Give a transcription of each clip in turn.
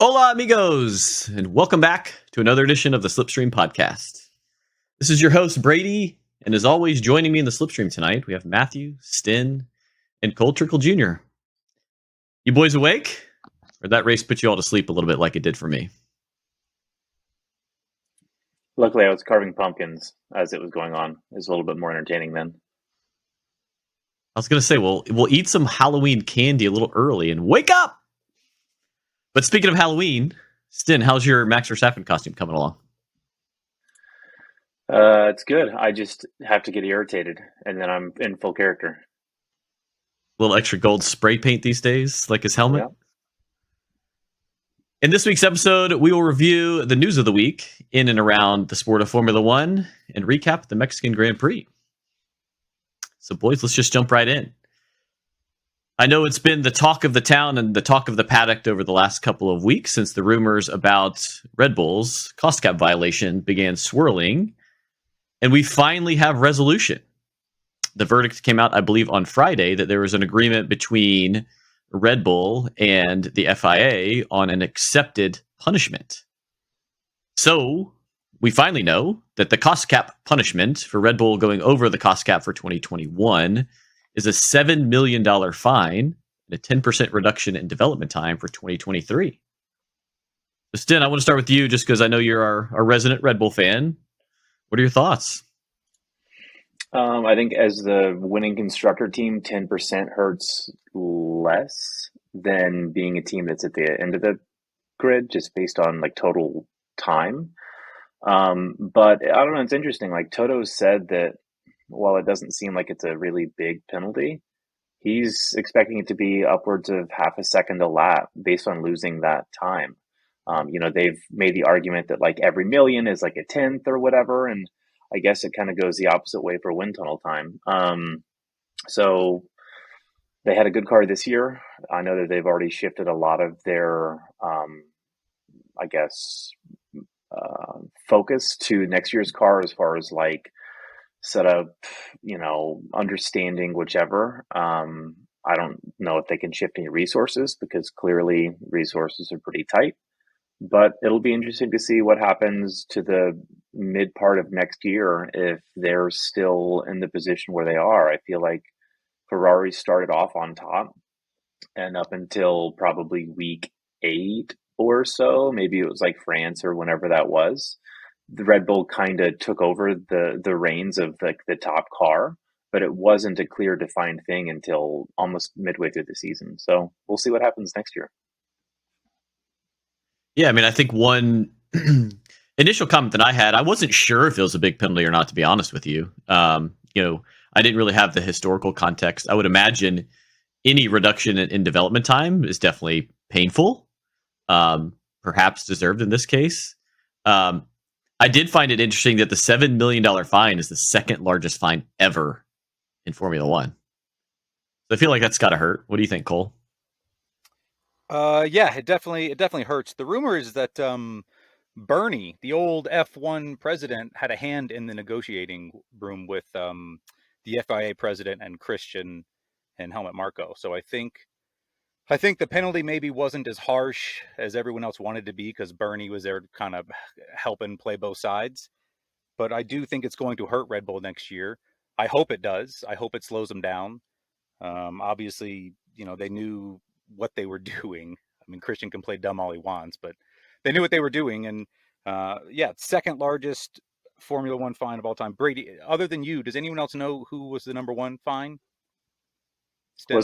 Hola, amigos, and welcome back to another edition of the Slipstream Podcast. This is your host, Brady, and as always, joining me in the Slipstream tonight, we have Matthew, Stin, and Cole Trickle Jr. You boys awake? Or did that race put you all to sleep a little bit like it did for me? Luckily, I was carving pumpkins as it was going on. It was a little bit more entertaining then. I was going to say, we'll eat some Halloween candy a little early and wake up! But speaking of Halloween, Stin, how's your Max Verstappen costume coming along? It's good. I just have to get irritated, and then I'm in full character. A little extra gold spray paint these days, like his helmet? Yeah. In this week's episode, we will review the news of the week in and around the sport of Formula One and recap the Mexican Grand Prix. So, boys, let's just jump right in. I know it's been the talk of the town and the talk of the paddock over the last couple of weeks since the rumors about Red Bull's cost cap violation began swirling, and we finally have resolution. The verdict came out, I believe, on Friday that there was an agreement between Red Bull and the FIA on an accepted punishment. So we finally know that the cost cap punishment for Red Bull going over the cost cap for 2021 is a $7 million fine and a 10% reduction in development time for 2023. So Stin, I want to start with you just because I know you're our resident Red Bull fan. What are your thoughts? I think as the winning constructor team, 10% hurts less than being a team that's at the end of the grid, just based on like total time. But I don't know, it's interesting. Like Toto said that while it doesn't seem like it's a really big penalty, he's expecting it to be upwards of half a second a lap based on losing that time. They've made the argument that like every million is like a tenth or whatever, and I guess it kind of goes the opposite way for wind tunnel time. So they had a good car this year. I know that they've already shifted a lot of their, focus to next year's car as far as like setup, understanding, whichever. I don't know if they can shift any resources because clearly resources are pretty tight. But it'll be interesting to see what happens to the mid part of next year if they're still in the position where they are. I feel like Ferrari started off on top, and up until probably week 8 or so, maybe it was like France or whenever that was, the Red Bull kind of took over the reins of the top car, but it wasn't a clear defined thing until almost midway through the season. So we'll see what happens next year. Yeah, I mean, I think one initial comment that I had, I wasn't sure if it was a big penalty or not, to be honest with you. I didn't really have the historical context. I would imagine any reduction in development time is definitely painful, perhaps deserved in this case. I did find it interesting that the $7 million fine is the second largest fine ever in Formula One. So I feel like that's got to hurt. What do you think, Cole? Yeah, it definitely hurts. The rumor is that Bernie, the old F1 president, had a hand in the negotiating room with the FIA president and Christian and Helmut Marko. So I think the penalty maybe wasn't as harsh as everyone else wanted to be because Bernie was there to kind of helping play both sides. But I do think it's going to hurt Red Bull next year. I hope it does. I hope it slows them down. Obviously, they knew what they were doing. I mean, Christian can play dumb all he wants, but they knew what they were doing. And second largest Formula One fine of all time. Brady, other than you, does anyone else know who was the number one fine? Stin?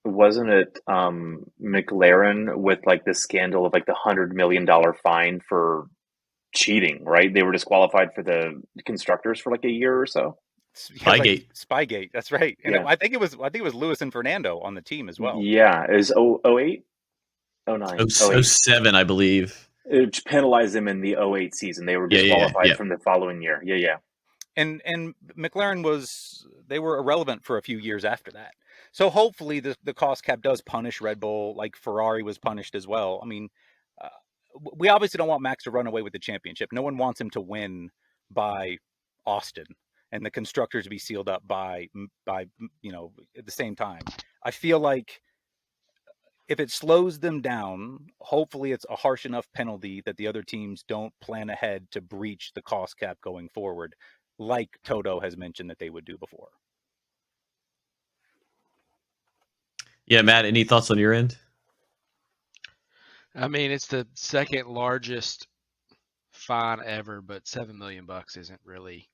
Wasn't it McLaren with like the scandal of like the $100 million fine for cheating, right? They were disqualified for the constructors for like a year or so. Spygate. Spygate, that's right. And Yeah. I think it was Lewis and Fernando on the team as well. Yeah, it was 08? 09? 07, I believe. It penalized them in the 08 season. They were disqualified from the following year. Yeah. And McLaren they were irrelevant for a few years after that. So hopefully the cost cap does punish Red Bull like Ferrari was punished as well. I mean, we obviously don't want Max to run away with the championship. No one wants him to win by Austin and the constructors to be sealed up by at the same time. I feel like if it slows them down, hopefully it's a harsh enough penalty that the other teams don't plan ahead to breach the cost cap going forward, like Toto has mentioned that they would do before. Yeah, Matt, any thoughts on your end? I mean, it's the second largest fine ever, but $7 million isn't really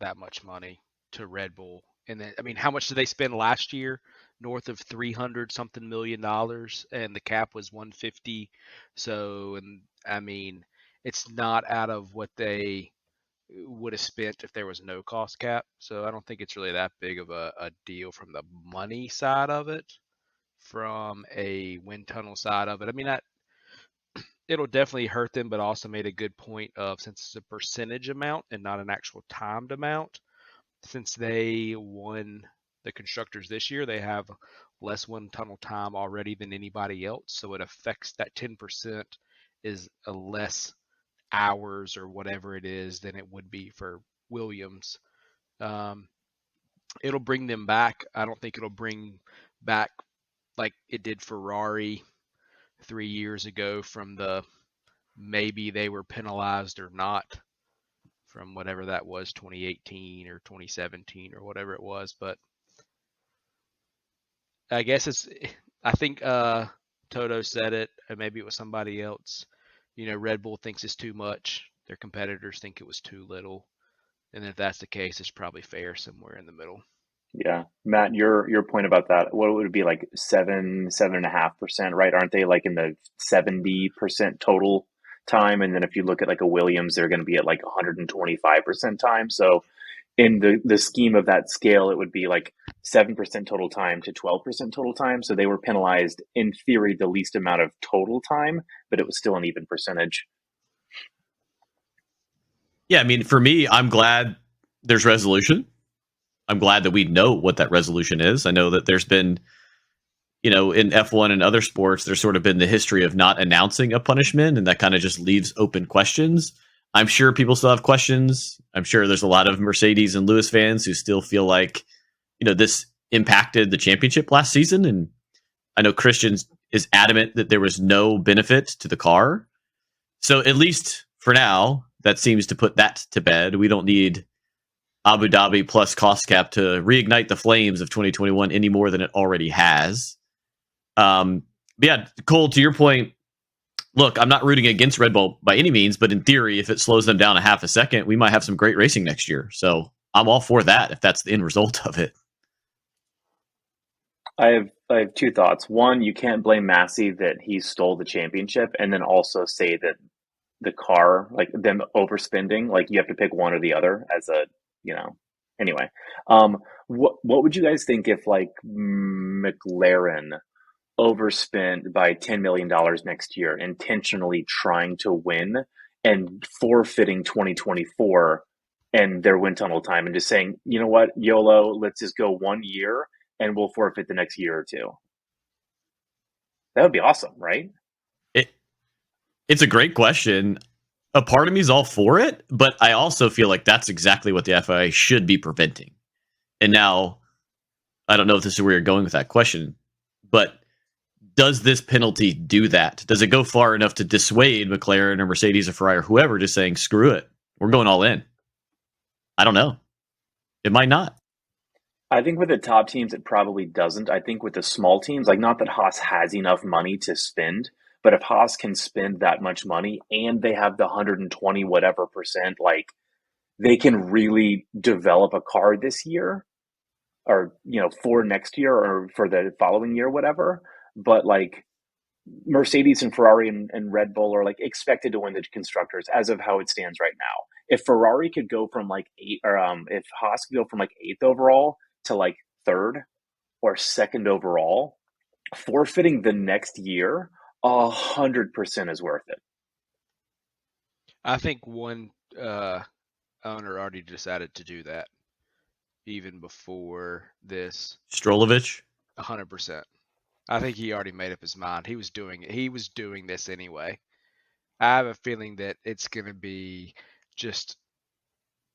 that much money to Red Bull. And then, I mean, how much did they spend last year? North of 300 something million dollars, and the cap was 150. So, and I mean, it's not out of what they would have spent if there was no cost cap. So I don't think it's really that big of a deal from the money side of it. From a wind tunnel side of it, I mean, it'll definitely hurt them, but also made a good point of, since it's a percentage amount and not an actual timed amount, since they won the constructors this year, they have less wind tunnel time already than anybody else. So it affects that 10% is a less hours or whatever it is than it would be for Williams. It'll bring them back. I don't think it'll bring back like it did Ferrari 3 years ago from the maybe they were penalized or not from whatever that was, 2018 or 2017 or whatever it was. But I guess I think Toto said it, and maybe it was somebody else. You know, Red Bull thinks it's too much. Their competitors think it was too little. And if that's the case, it's probably fair somewhere in the middle. Yeah, Matt, your point about that, what would it be, like 7.5%, right? Aren't they like in the 70% total time? And then if you look at like a Williams, they're going to be at like 125% time. So in the scheme of that scale, it would be like 7% total time to 12% total time. So they were penalized in theory the least amount of total time, but it was still an even percentage. Yeah, I mean, for me, I'm glad there's resolution. I'm glad that we know what that resolution is. I know that there's been, you know, in F1 and other sports, there's sort of been the history of not announcing a punishment, and that kind of just leaves open questions. I'm sure people still have questions. I'm sure there's a lot of Mercedes and Lewis fans who still feel like, you know, this impacted the championship last season. And I know Christian is adamant that there was no benefit to the car. So at least for now, that seems to put that to bed. We don't need Abu Dhabi plus cost cap to reignite the flames of 2021 any more than it already has. But yeah, Cole, to your point, look, I'm not rooting against Red Bull by any means, but in theory, if it slows them down a half a second, we might have some great racing next year. So I'm all for that if that's the end result of it. I have two thoughts. One, you can't blame Massey that he stole the championship, and then also say that the car, like them overspending, like you have to pick one or the other as a, you know, anyway. What would you guys think if like McLaren overspent by $10 million next year, intentionally trying to win and forfeiting 2024 and their wind tunnel time, and just saying, you know what, YOLO, let's just go 1 year and we'll forfeit the next year or two? That would be awesome, right? It's a great question. A part of me is all for it, but I also feel like that's exactly what the FIA should be preventing. And now, I don't know if this is where you're going with that question, but does this penalty do that? Does it go far enough to dissuade McLaren or Mercedes or Ferrari or whoever just saying, screw it, we're going all in? I don't know. It might not. I think with the top teams, it probably doesn't. I think with the small teams, like, not that Haas has enough money to spend, but if Haas can spend that much money and they have the 120 whatever percent, like, they can really develop a car this year, or, you know, for next year or for the following year, whatever. But like Mercedes and Ferrari and Red Bull are like expected to win the constructors as of how it stands right now. If Ferrari could go from like if Haas could go from like 8th overall to like 3rd or 2nd overall, forfeiting the next year 100% is worth it. I think one owner already decided to do that even before this. Strolovich? 100%. I think he already made up his mind. He was doing it. He was doing this anyway. I have a feeling that it's going to be just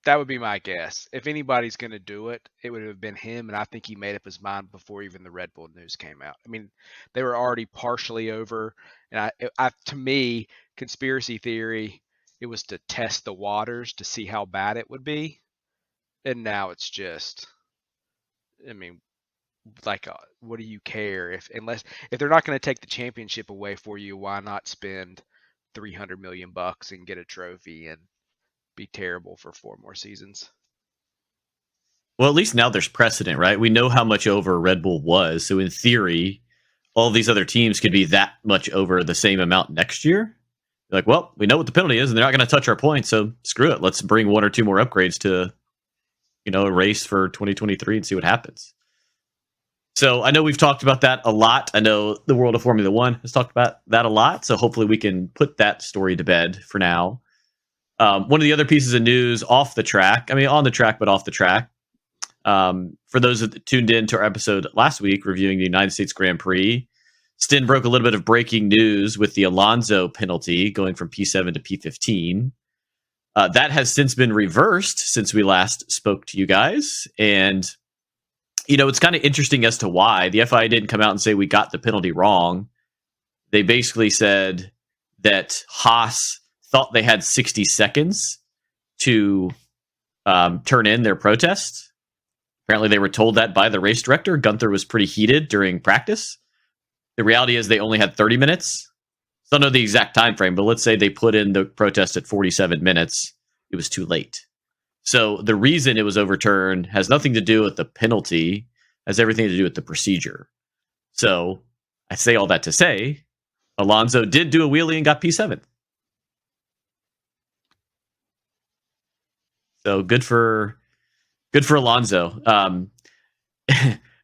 That would be my guess. If anybody's going to do it, it would have been him, and I think he made up his mind before even the Red Bull news came out. I mean, they were already partially over, and to me, conspiracy theory, it was to test the waters to see how bad it would be, and now it's just, I mean, like, what do you care if they're not going to take the championship away for you? Why not spend $300 million and get a trophy and be terrible for 4 more seasons? Well, at least now there's precedent, right? We know how much over Red Bull was. So in theory, all these other teams could be that much over the same amount next year. Like, well, we know what the penalty is and they're not going to touch our points. So screw it. Let's bring 1 or 2 more upgrades to, a race for 2023 and see what happens. So I know we've talked about that a lot. I know the world of Formula One has talked about that a lot. So hopefully we can put that story to bed for now. One of the other pieces of news off the track, on the track, but off the track. For those that tuned in to our episode last week reviewing the United States Grand Prix, Stin broke a little bit of breaking news with the Alonso penalty going from P7 to P15. That has since been reversed since we last spoke to you guys. And, it's kind of interesting as to why. The FIA didn't come out and say we got the penalty wrong. They basically said that Haas thought they had 60 seconds to turn in their protest. Apparently they were told that by the race director. Gunther was pretty heated during practice. The reality is they only had 30 minutes. So I don't know the exact time frame, but let's say they put in the protest at 47 minutes. It was too late. So the reason it was overturned has nothing to do with the penalty, has everything to do with the procedure. So I say all that to say, Alonso did do a wheelie and got P7. So good for Alonso.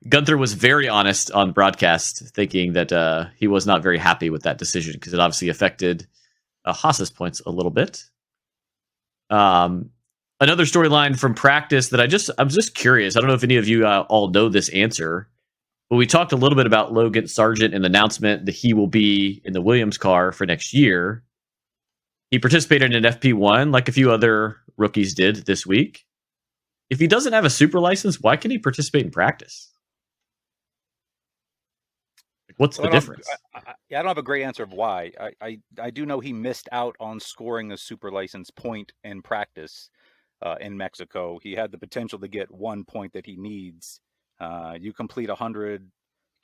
Gunther was very honest on broadcast, thinking that he was not very happy with that decision because it obviously affected Haas's points a little bit. Another storyline from practice that I'm just curious. I don't know if any of you all know this answer, but we talked a little bit about Logan Sargent and the announcement that he will be in the Williams car for next year. He participated in an FP1 like a few other rookies did this week. If he doesn't have a super license, why can he participate in practice? What's the difference? I don't have a great answer of why. I do know he missed out on scoring a super license point in practice in Mexico. He had the potential to get 1 point that he needs. You complete 100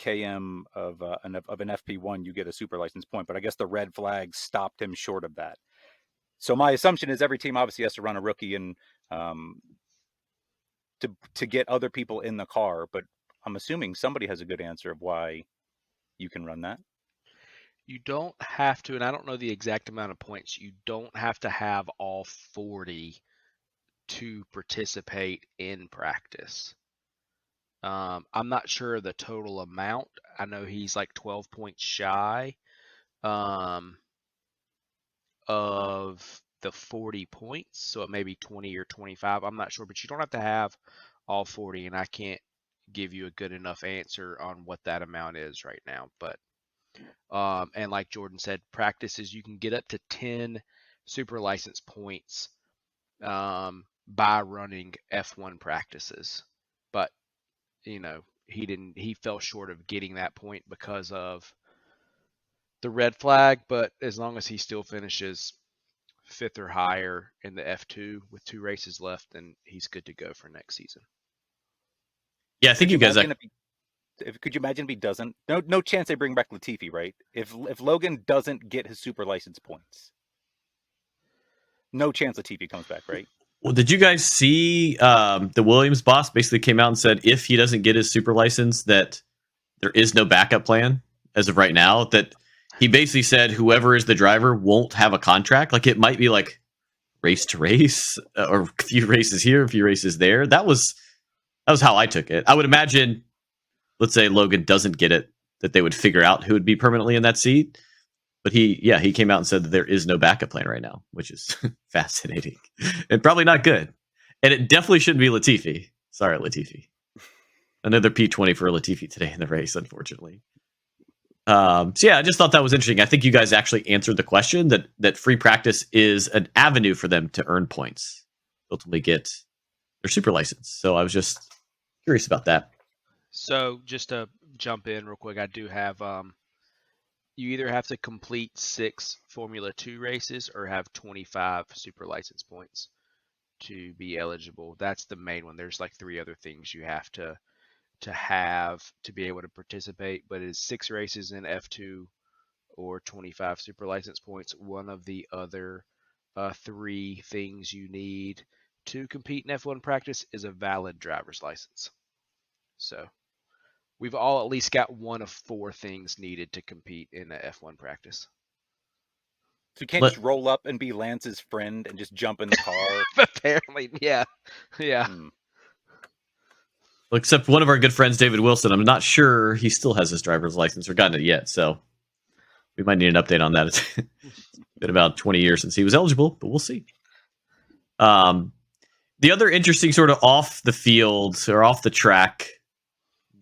km of an FP1, you get a super license point. But I guess the red flag stopped him short of that. So my assumption is every team obviously has to run a rookie and to get other people in the car. But I'm assuming somebody has a good answer of why you can run that. You don't have to, and I don't know the exact amount of points. You don't have to have all 40 to participate in practice. I'm not sure the total amount. I know he's like 12 points shy of the 40 points, so it may be 20 or 25. I'm not sure, but you don't have to have all 40, and I can't give you a good enough answer on what that amount is right now. But and like Jordan said, practices, you can get up to 10 super license points by running F1 practices. But he fell short of getting that point because of the red flag. But as long as he still finishes 5th or higher in the F2 with 2 races left, then he's good to go for next season. Yeah, I think you guys. Could you imagine if he doesn't? No chance they bring back Latifi, right? If Logan doesn't get his super license points, no chance Latifi comes back, right? Well, did you guys see the Williams boss basically came out and said if he doesn't get his super license, that there is no backup plan as of right now? That he basically said whoever is the driver won't have a contract. Like it might be like race to race or a few races here, a few races there. That was how I took it. I would imagine, let's say Logan doesn't get it, that they would figure out who would be permanently in that seat. But he came out and said that there is no backup plan right now, which is fascinating and probably not good. And it definitely shouldn't be Latifi. Sorry, Latifi. Another P20 for Latifi today in the race, unfortunately. So yeah, I just thought that was interesting. I think you guys actually answered the question that free practice is an avenue for them to earn points. ultimately get their super license. So I was just curious about that. So just to jump in real quick, I do have you either have to complete 6 Formula 2 races or have 25 super license points to be eligible. That's the main one. There's like 3 other things you have to have to be able to participate, but it's 6 races in F2 or 25 super license points. One of the other 3 things you need to compete in F1 practice is a valid driver's license. So we've all at least got one of 4 things needed to compete in a F1 practice. So you can't just roll up and be Lance's friend and just jump in the car. Apparently, yeah. Well, except one of our good friends, David Wilson. I'm not sure he still has his driver's license or gotten it yet. So we might need an update on that. It's been about 20 years since he was eligible, but we'll see. The other interesting sort of off the field or off the track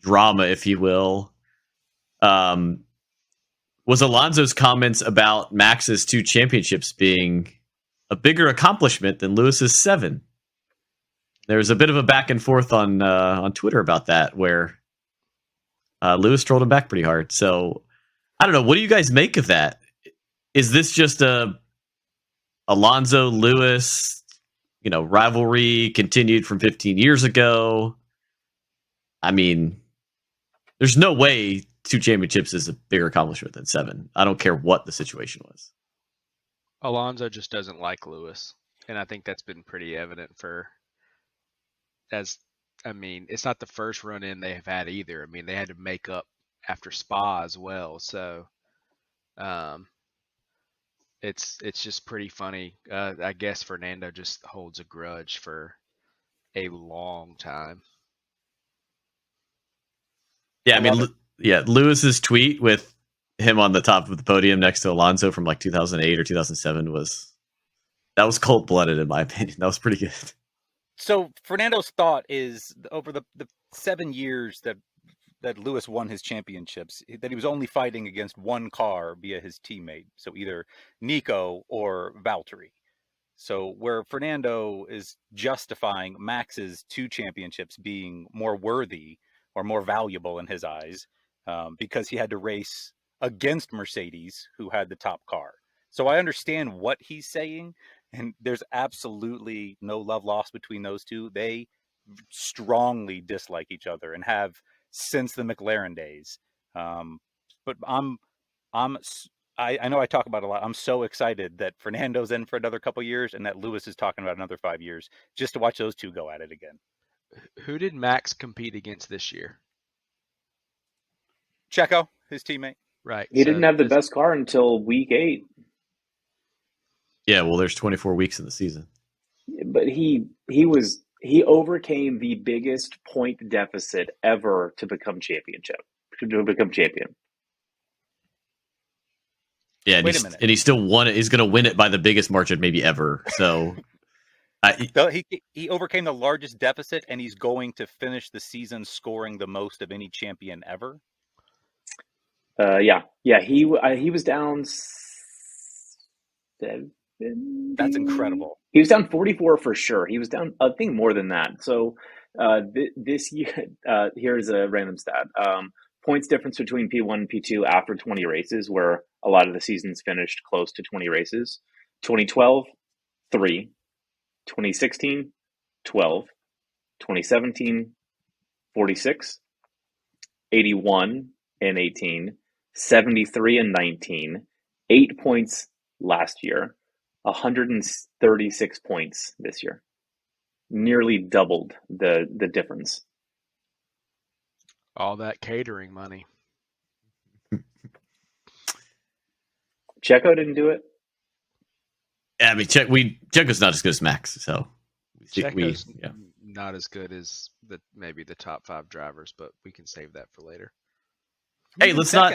drama, if you will, was Alonso's comments about Max's 2 championships being a bigger accomplishment than Lewis's 7. There was a bit of a back and forth on Twitter about that, where Lewis trolled him back pretty hard. So I don't know. What do you guys make of that? Is this just a Alonso Lewis, rivalry continued from 15 years ago? I mean, there's no way 2 championships is a bigger accomplishment than 7. I don't care what the situation was. Alonso just doesn't like Lewis, and I think that's been pretty evident it's not the first run in they've had either. I mean, they had to make up after Spa as well. So it's just pretty funny. I guess Fernando just holds a grudge for a long time. Yeah, I mean, Lewis's tweet with him on the top of the podium next to Alonso from like 2008 or 2007 was cold-blooded, in my opinion. That was pretty good. So Fernando's thought is, over the 7 years that Lewis won his championships, that he was only fighting against one car via his teammate. So either Nico or Valtteri. So where Fernando is justifying Max's 2 championships being more worthy or more valuable in his eyes, because he had to race against Mercedes, who had the top car. So I understand what he's saying. And there's absolutely no love lost between those two. They strongly dislike each other and have since the McLaren days. But I know I talk about it a lot. I'm so excited that Fernando's in for another couple years and that Lewis is talking about another 5 years, just to watch those two go at it again. Who did Max compete against this year? Checo, his teammate. Right. He didn't have the best car until week 8. Yeah, well, there's 24 weeks in the season. But he overcame the biggest point deficit ever to become champion. Yeah, Wait a minute. And he still won it. He's going to win it by the biggest margin maybe ever. So he overcame the largest deficit, and he's going to finish the season scoring the most of any champion ever. Yeah. He was down 7. That's incredible. He was down 44 for sure. He was down, I think, more than that. So this year, here's a random stat. Points difference between P1 and P2 after 20 races, where a lot of the seasons finished close to 20 races. 2012, 3. 2016, 12. 2017, 46. 81 and 18. 73 and 19. 8 points last year. 136 points this year. Nearly doubled the difference. All that catering money. Checo didn't do it. Yeah, I mean, Checo's not as good as Max, so Checo's not as good as maybe the top 5 drivers, but we can save that for later. Hey, let's not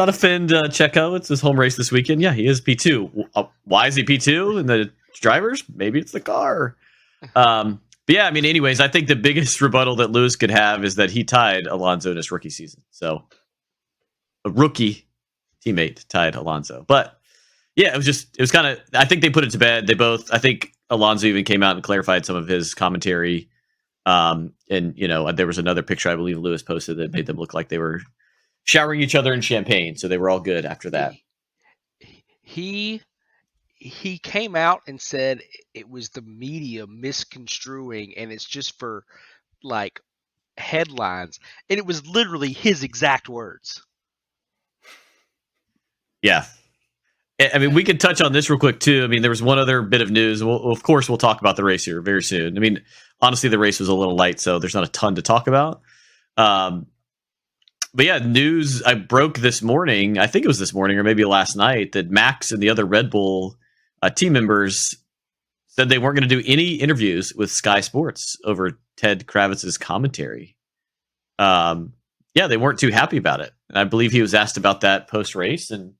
offend Checo. It's his home race this weekend. Yeah, he is P2. Why is he P2? And the drivers? Maybe it's the car. But yeah, I mean, anyways, I think the biggest rebuttal that Lewis could have is that he tied Alonso in his rookie season. So a rookie teammate tied Alonso. But yeah, it was kind of, I think they put it to bed. I think Alonso even came out and clarified some of his commentary. And there was another picture I believe Lewis posted that made them look like they were showering each other in champagne, so they were all good after that. He came out and said it was the media misconstruing, and it's just for like headlines, and it was literally his exact words. Yeah. I mean, we can touch on this real quick too. I mean, there was one other bit of news. Of course, we'll talk about the race here very soon. I mean, honestly, the race was a little light, so there's not a ton to talk about. But yeah, news I broke this morning, I think it was this morning or maybe last night, that Max and the other Red Bull team members said they weren't going to do any interviews with Sky Sports over Ted Kravitz's commentary. Yeah, they weren't too happy about it. And I believe he was asked about that post-race. And,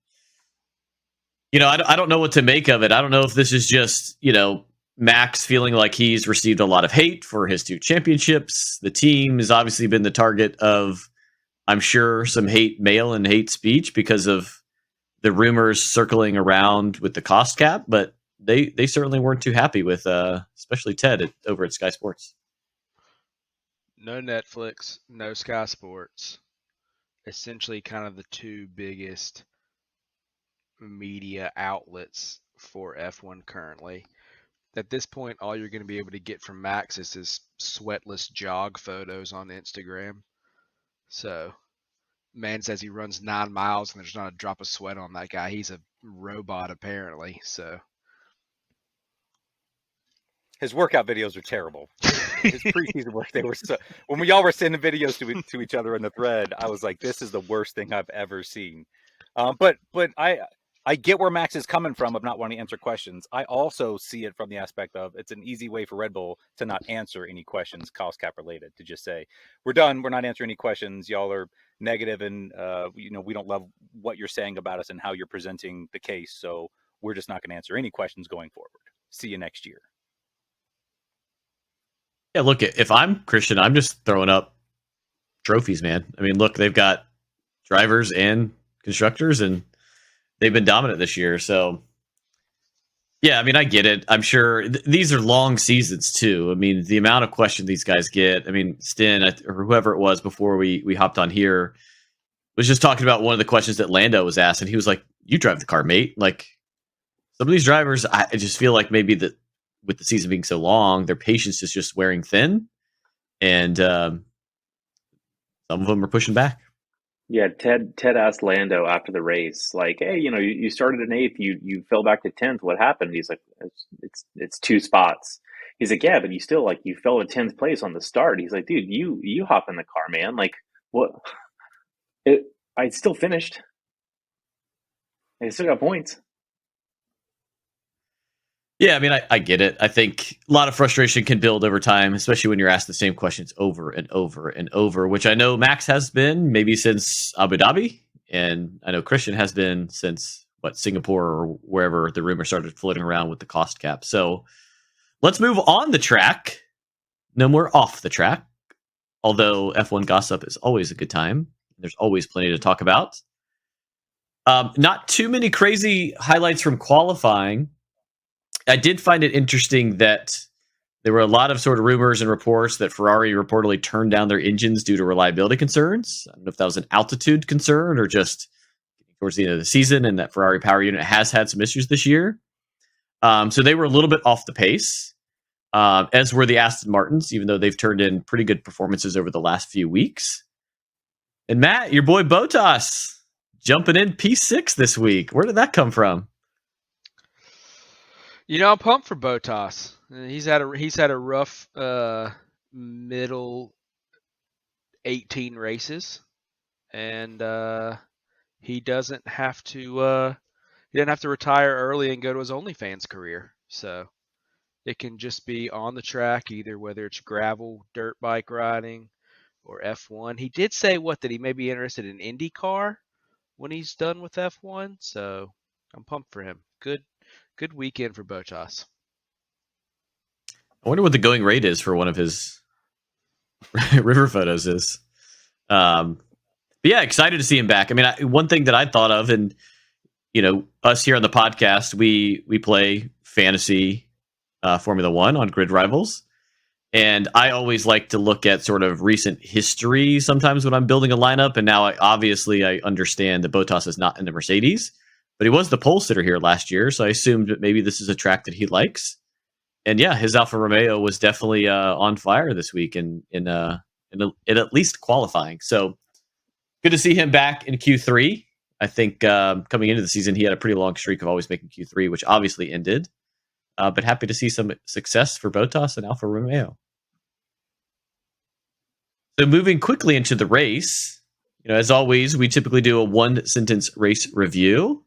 I don't know what to make of it. I don't know if this is just, Max feeling like he's received a lot of hate for his 2 championships. The team has obviously been the target of, I'm sure, some hate mail and hate speech because of the rumors circling around with the cost cap, but they certainly weren't too happy with, especially Ted over at Sky Sports. No Netflix, no Sky Sports. Essentially kind of the 2 biggest media outlets for F1 currently. At this point, all you're going to be able to get from Max is his sweatless jog photos on Instagram. So, man says he runs 9 miles and there's not a drop of sweat on that guy. He's a robot, apparently. So, his workout videos are terrible. His preseason work, they were so. When we all were sending videos to each other in the thread, I was like, "This is the worst thing I've ever seen." But I get where Max is coming from of not wanting to answer questions. I also see it from the aspect of it's an easy way for Red Bull to not answer any questions cost cap related, to just say, we're done. We're not answering any questions. Y'all are negative and, we don't love what you're saying about us and how you're presenting the case. So we're just not going to answer any questions going forward. See you next year. Yeah, look, if I'm Christian, I'm just throwing up trophies, man. I mean, look, they've got drivers and constructors, and they've been dominant this year. So, yeah, I mean, I get it. I'm sure these are long seasons, too. I mean, the amount of questions these guys get. I mean, Stin, or whoever it was before we hopped on here, was just talking about one of the questions that Lando was asked, and he was like, you drive the car, mate. Like, some of these drivers, I just feel like maybe that with the season being so long, their patience is just wearing thin. And some of them are pushing back. Yeah, Ted asked Lando after the race, like, hey, you started in 8th, you fell back to 10th. What happened? He's like, it's 2 spots. He's like, yeah, but you still you fell in 10th place on the start. He's like, dude, you hop in the car, man. Like, what? I still finished. I still got points. Yeah, I mean, I get it. I think a lot of frustration can build over time, especially when you're asked the same questions over and over and over, which I know Max has been maybe since Abu Dhabi, and I know Christian has been since, Singapore or wherever the rumor started floating around with the cost cap. So let's move on the track. No more off the track, although F1 gossip is always a good time. There's always plenty to talk about. Not too many crazy highlights from qualifying. I did find it interesting that there were a lot of sort of rumors and reports that Ferrari reportedly turned down their engines due to reliability concerns. I don't know if that was an altitude concern or just towards the end of the season, and that Ferrari power unit has had some issues this year. So they were a little bit off the pace, as were the Aston Martins, even though they've turned in pretty good performances over the last few weeks. And Matt, your boy Bottas, jumping in P6 this week. Where did that come from? I'm pumped for Bottas. He's had a rough middle 18 races, and he doesn't have to retire early and go to his OnlyFans career. So it can just be on the track, either whether it's gravel, dirt bike riding, or F1. He did say that he may be interested in IndyCar when he's done with F1. So I'm pumped for him. Good weekend for Bottas. I wonder what the going rate is for one of his river photos is. But yeah, excited to see him back. I mean, one thing that I thought of, and us here on the podcast, we play fantasy Formula One on Grid Rivals. And I always like to look at sort of recent history sometimes when I'm building a lineup. And now I understand that Bottas is not in the Mercedes, but he was the pole sitter here last year. So I assumed that maybe this is a track that he likes. And yeah, his Alfa Romeo was definitely on fire this week in at least qualifying. So good to see him back in Q3. I think coming into the season, he had a pretty long streak of always making Q3, which obviously ended. But happy to see some success for Bottas and Alfa Romeo. So moving quickly into the race, as always, we typically do a 1-sentence race review.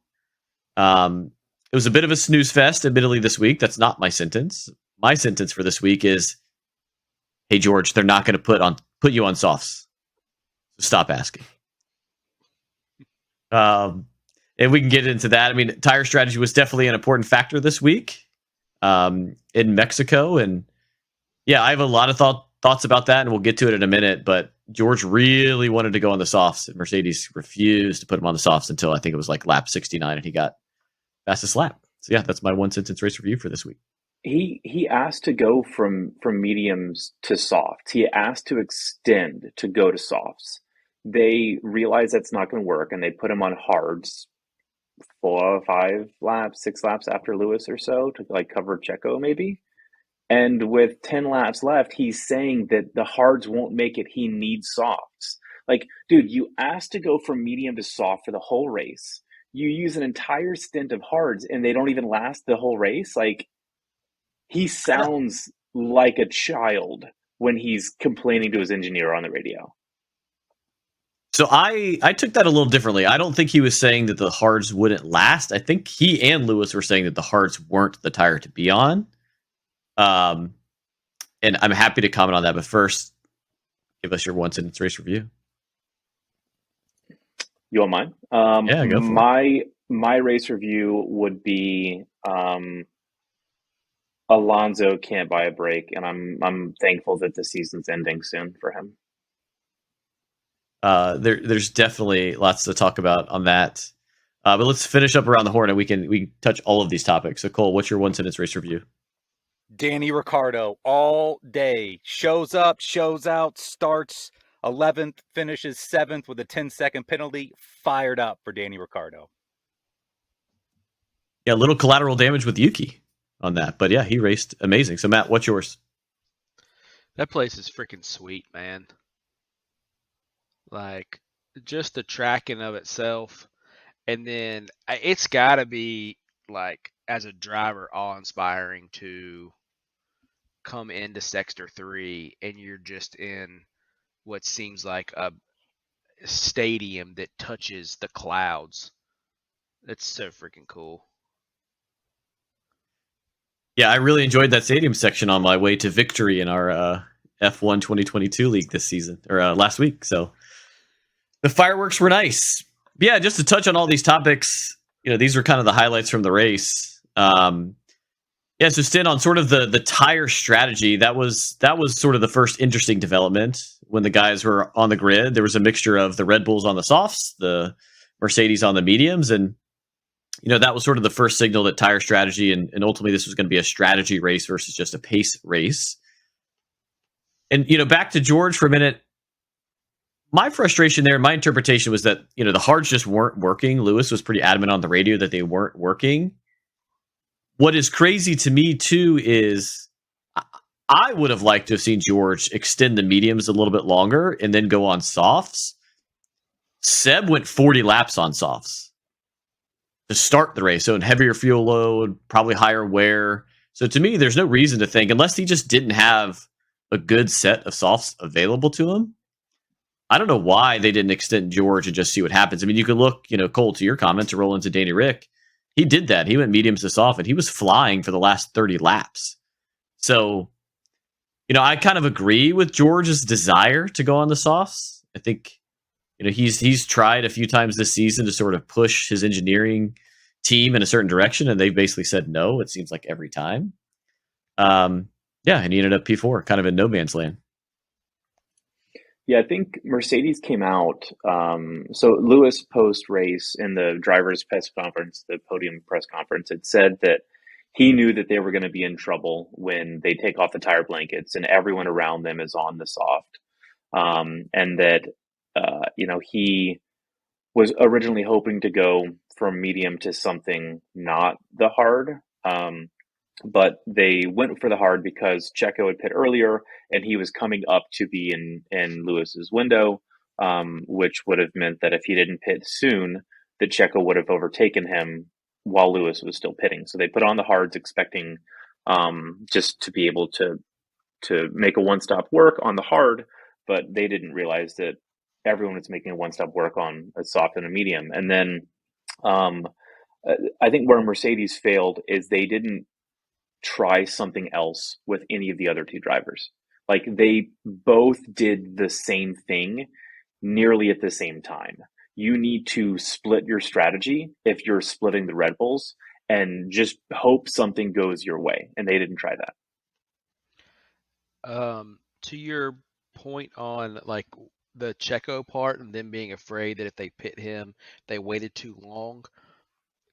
It was a bit of a snooze fest, admittedly, this week. That's not my sentence. My sentence for this week is, "Hey George, they're not going to put you on softs. So stop asking." And we can get into that. I mean, tire strategy was definitely an important factor this week in Mexico, and yeah, I have a lot of thoughts about that, and we'll get to it in a minute. But George really wanted to go on the softs, and Mercedes refused to put him on the softs until I think it was like lap 69, and he got fastest lap. So yeah, that's my 1-sentence race review for this week. He asked to go from mediums to softs. He asked to extend to go to softs. They realized that's not going to work, and they put him on hards 4, 5 laps, 6 laps after Lewis or so to like cover Checo maybe. And with 10 laps left, he's saying that the hards won't make it. He needs softs. Like, dude, you asked to go from medium to soft for the whole race. You use an entire stint of hards and they don't even last the whole race. Like, he sounds like a child when he's complaining to his engineer on the radio. So I took that a little differently. I don't think he was saying that the hards wouldn't last. I think he and Lewis were saying that the hards weren't the tire to be on. And I'm happy to comment on that. But first, give us your 1-sentence race review. You want mine? Yeah, go for it. My race review would be Alonso can't buy a break, and I'm thankful that the season's ending soon for him. There's definitely lots to talk about on that. But let's finish up around the horn, and we can touch all of these topics. So Cole, what's your 1-sentence race review? Danny Ricciardo all day. Shows up, shows out, starts 11th, finishes 7th with a 10-second penalty. Fired up for Danny Ricciardo. Yeah, a little collateral damage with Yuki on that. But yeah, he raced amazing. So Matt, what's yours? That place is freaking sweet, man. Like, just the tracking of itself. And then it's got to be, like, as a driver, awe-inspiring to come into Sector 3 and you're just in what seems like a stadium that touches the clouds. It's so freaking cool. Yeah, I really enjoyed that stadium section on my way to victory in our F1 2022 league this season, or last week. So the fireworks were nice. But yeah, just to touch on all these topics, these were kind of the highlights from the race. Yeah, so Stin, on sort of the tire strategy, that was sort of the first interesting development when the guys were on the grid. There was a mixture of the Red Bulls on the softs, the Mercedes on the mediums, and that was sort of the first signal that tire strategy and ultimately this was going to be a strategy race versus just a pace race. And back to George for a minute. My frustration there, my interpretation was that the hards just weren't working. Lewis was pretty adamant on the radio that they weren't working. What is crazy to me, too, is I would have liked to have seen George extend the mediums a little bit longer and then go on softs. Seb went 40 laps on softs to start the race. So in heavier fuel load, probably higher wear. So to me, there's no reason to think, unless he just didn't have a good set of softs available to him, I don't know why they didn't extend George and just see what happens. I mean, you could look, Cole, to your comment, to roll into Danny Rick. He did that. He went mediums to soft, and he was flying for the last 30 laps. So, I kind of agree with George's desire to go on the softs. I think, he's tried a few times this season to sort of push his engineering team in a certain direction, and they've basically said no, it seems like every time. And he ended up P4, kind of in no man's land. Yeah, I think Mercedes came out. So Lewis post-race in the driver's press conference, the podium press conference, had said that he knew that they were going to be in trouble when they take off the tire blankets and everyone around them is on the soft. And that, he was originally hoping to go from medium to something not the hard. But they went for the hard because Checo had pit earlier and he was coming up to be in Lewis's window, which would have meant that if he didn't pit soon, that Checo would have overtaken him while Lewis was still pitting. So they put on the hards expecting just to be able to make a one-stop work on the hard, but they didn't realize that everyone was making a one-stop work on a soft and a medium. And then I think where Mercedes failed is they didn't try something else with any of the other two drivers. Like they both did the same thing nearly at the same time. You need to split your strategy if you're splitting the Red Bulls and just hope something goes your way. And they didn't try that. To your point on like the Checo part and them being afraid that if they pit him, they waited too long.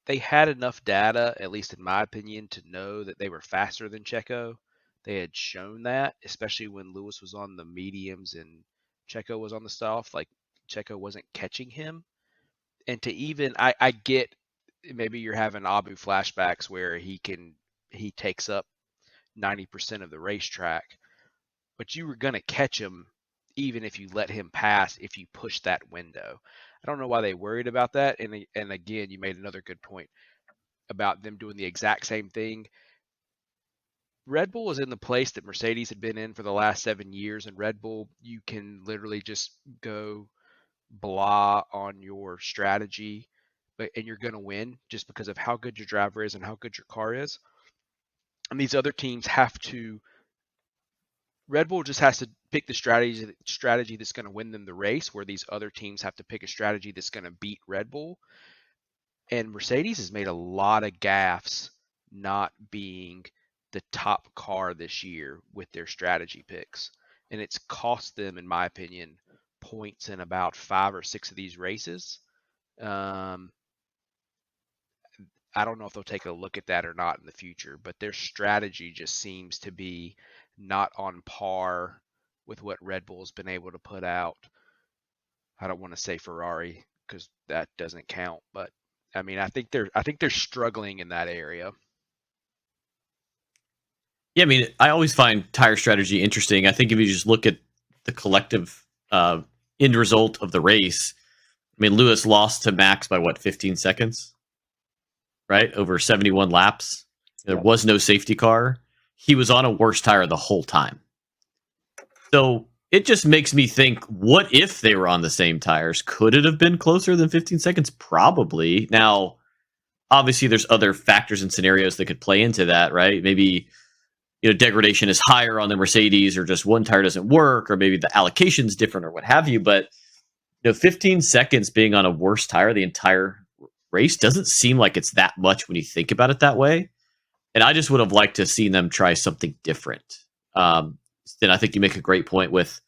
They had enough data, at least in my opinion, to know that they were faster than Checo. They had shown that, especially when Lewis was on the mediums and Checo was on the soft. Like Checo wasn't catching him. And to even, I get maybe you're having Abu flashbacks where he takes up 90% of the racetrack, but you were going to catch him even if you let him pass, if you push that window. I don't know why they worried about that. And again, you made another good point about them doing the exact same thing. Red Bull is in the place that Mercedes had been in for the last 7 years. And Red Bull, you can literally just go blah on your strategy, and you're going to win just because of how good your driver is and how good your car is. And these other teams have to, Red Bull just has to pick the strategy that's going to win them the race, where these other teams have to pick a strategy that's going to beat Red Bull. And Mercedes has made a lot of gaffes not being the top car this year with their strategy picks. And it's cost them, in my opinion, points in about 5 or 6 of these races. I don't know if they'll take a look at that or not in the future, but their strategy just seems to be not on par with what Red Bull's been able to put out. I don't want to say Ferrari because that doesn't count, but I mean, I think they're struggling in that area. Yeah, I mean, I always find tire strategy interesting. I think if you just look at the collective end result of the race, I mean, Lewis lost to Max by 15 seconds, right? Over 71 laps. There was no safety car. He was on a worse tire the whole time. So it just makes me think, what if they were on the same tires? Could it have been closer than 15 seconds? Probably. Now, obviously, there's other factors and scenarios that could play into that, right? Maybe, degradation is higher on the Mercedes, or just one tire doesn't work, or maybe the allocation's different, or what have you. But 15 seconds being on a worse tire the entire race doesn't seem like it's that much when you think about it that way. And I just would have liked to have seen them try something different. Then I think you make a great point with,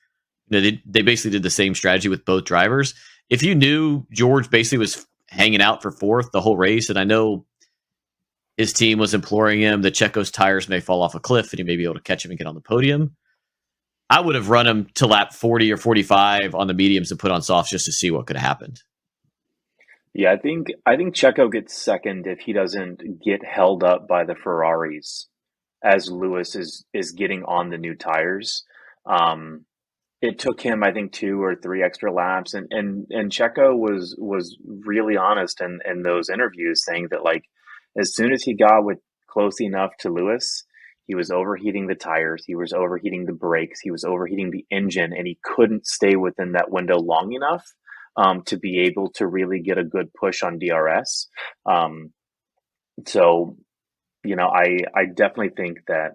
they basically did the same strategy with both drivers. If you knew George basically was hanging out for fourth the whole race, and I know his team was imploring him that Checo's tires may fall off a cliff and he may be able to catch him and get on the podium, I would have run him to lap 40 or 45 on the mediums and put on softs just to see what could have happened. Yeah, I think Checo gets second if he doesn't get held up by the Ferraris as Lewis is getting on the new tires. It took him, I think, 2 or 3 extra laps, and Checo was really honest in those interviews, saying that like as soon as he got close enough to Lewis, he was overheating the tires, he was overheating the brakes, he was overheating the engine, and he couldn't stay within that window long enough to be able to really get a good push on DRS. So, I definitely think that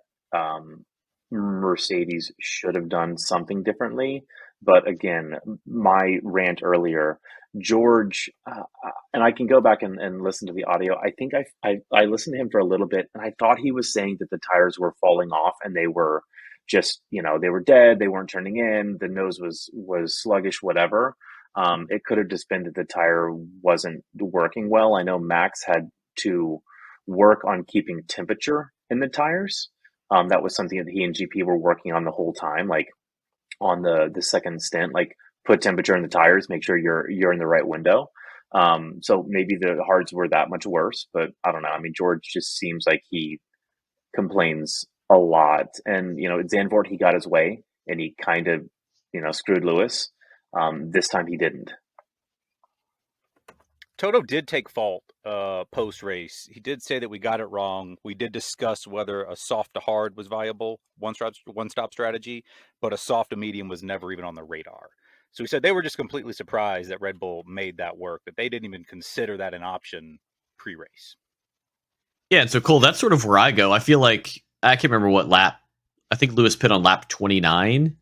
Mercedes should have done something differently. But again, my rant earlier, George, and I can go back and listen to the audio. I think I listened to him for a little bit, and I thought he was saying that the tires were falling off and they were just, they were dead. They weren't turning in. The nose was sluggish, whatever. It could have just been that the tire wasn't working well. I know Max had to work on keeping temperature in the tires. That was something that he and GP were working on the whole time, like on the second stint, like put temperature in the tires, make sure you're in the right window. So maybe the hards were that much worse, but I don't know. I mean, George just seems like he complains a lot, and Zandvoort, he got his way and he kind of screwed Lewis. This time he didn't. Toto did take fault post race. He did say that we got it wrong. We did discuss whether a soft to hard was viable, one stop strategy, but a soft to medium was never even on the radar. So he said they were just completely surprised that Red Bull made that work, that they didn't even consider that an option pre-race. Yeah, and so Cole, that's sort of where I go. I feel like I can't remember what lap. I think Lewis pit on lap 29.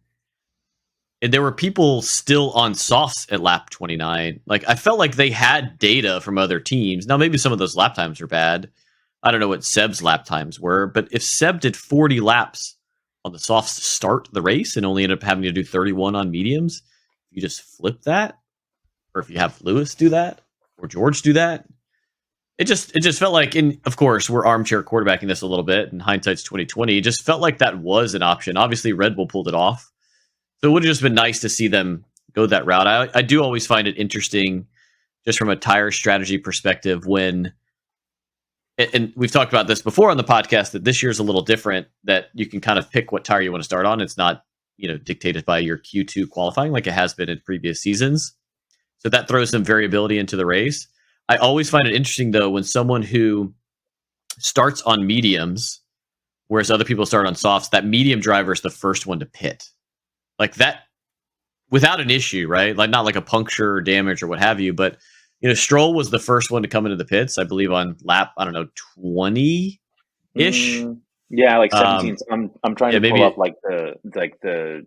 And there were people still on softs at lap 29. Like, I felt like they had data from other teams. Now, maybe some of those lap times are bad. I don't know what Seb's lap times were, but if Seb did 40 laps on the softs to start the race and only ended up having to do 31 on mediums, you just flip that, or if you have Lewis do that, or George do that, it just felt like, and of course, we're armchair quarterbacking this a little bit, and hindsight's 2020. It just felt like that was an option. Obviously, Red Bull pulled it off. So it would have just been nice to see them go that route. I do always find it interesting, just from a tire strategy perspective, when, and we've talked about this before on the podcast, that this year's a little different, that you can kind of pick what tire you want to start on. It's not, dictated by your Q2 qualifying like it has been in previous seasons. So that throws some variability into the race. I always find it interesting, though, when someone who starts on mediums, whereas other people start on softs, that medium driver is the first one to pit. Like that, without an issue, right? Like not like a puncture or damage or what have you, but Stroll was the first one to come into the pits, I believe, on lap 20 ish. Yeah, like 17. I'm trying to pull up like the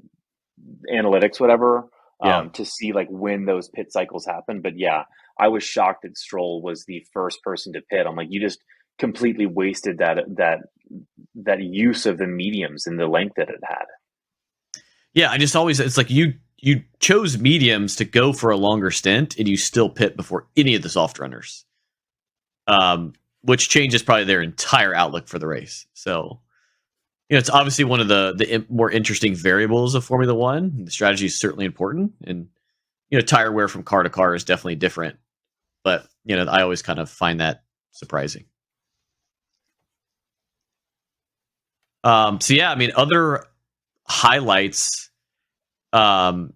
analytics, whatever, to see like when those pit cycles happen. But yeah, I was shocked that Stroll was the first person to pit. I'm like, you just completely wasted that use of the mediums and the length that it had. Yeah, I just always, it's like you chose mediums to go for a longer stint, and you still pit before any of the soft runners, which changes probably their entire outlook for the race. So, it's obviously one of the more interesting variables of Formula One. The strategy is certainly important, and tire wear from car to car is definitely different. But I always kind of find that surprising. So yeah, I mean, other highlights. Cole,